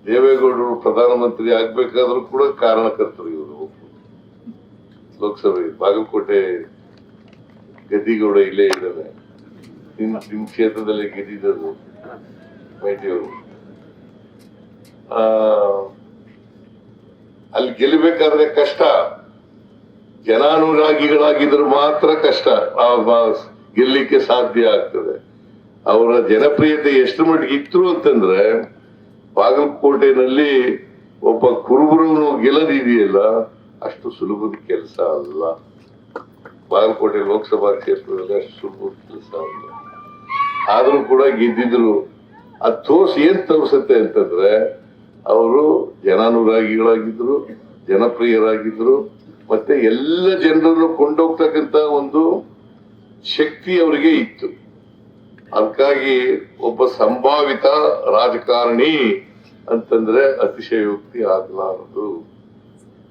ದೇವೇಗೌಡರು ಪ್ರಧಾನಮಂತ್ರಿ ಆಗ್ಬೇಕಾದ್ರೂ ಕೂಡ ಕಾರಣಕರ್ತರು ಇವರು. ಲೋಕಸಭೆ ಬಾಗಲಕೋಟೆ ಗದ್ದಿಗೌಡ ಇಲ್ಲೇ ಇದ್ದಾನೆ, ನಿಮ್ ಕ್ಷೇತ್ರದಲ್ಲಿ ಗೆದ್ದಿದ್ದು ಮೈಟಿಯವರು. ಅಲ್ಲಿ ಗೆಲ್ಲಬೇಕಾದ್ರೆ ಕಷ್ಟ, ಜನಾನುರಾಗಿಗಳಾಗಿದ್ರೆ ಮಾತ್ರ ಕಷ್ಟ ಗೆಲ್ಲಿಕ್ಕೆ ಸಾಧ್ಯ ಆಗ್ತದೆ. ಅವರ ಜನಪ್ರಿಯತೆ ಎಷ್ಟು ಮಟ್ಟಿಗೆ ಇತ್ತು ಅಂತಂದ್ರೆ, ಬಾಗಲಕೋಟೆನಲ್ಲಿ ಒಬ್ಬ ಕುರುಬರನ್ನು ಗೆಲ್ಲದಿದೆಯಲ್ಲ, ಅಷ್ಟು ಸುಲಭದ ಕೆಲಸ ಅಲ್ಲ. ಬಾಗಲಕೋಟೆ ಲೋಕಸಭಾ ಕ್ಷೇತ್ರದಲ್ಲಿ ಅಷ್ಟು ಸುಲಭದ ಕೆಲಸ ಅಲ್ಲ. ಆದ್ರೂ ಕೂಡ ಗೆದ್ದಿದ್ರು. ಅದು ಏನ್ ತೋರಿಸುತ್ತೆ ಅಂತಂದ್ರೆ, ಅವರು ಜನಾನುರಾಗಿಗಳಾಗಿದ್ರು, ಜನಪ್ರಿಯರಾಗಿದ್ರು, ಮತ್ತೆ ಎಲ್ಲ ಜನರನ್ನು ಕೊಂಡೋಗ್ತಕ್ಕಂತ ಒಂದು ಶಕ್ತಿ ಅವರಿಗೆ ಇತ್ತು. ಅದಕ್ಕಾಗಿ ಒಬ್ಬ ಸಂಭಾವಿತ ರಾಜಕಾರಣಿ ಅಂತಂದ್ರೆ ಅತಿಶಯೋಕ್ತಿ ಆಗಲಾರದು.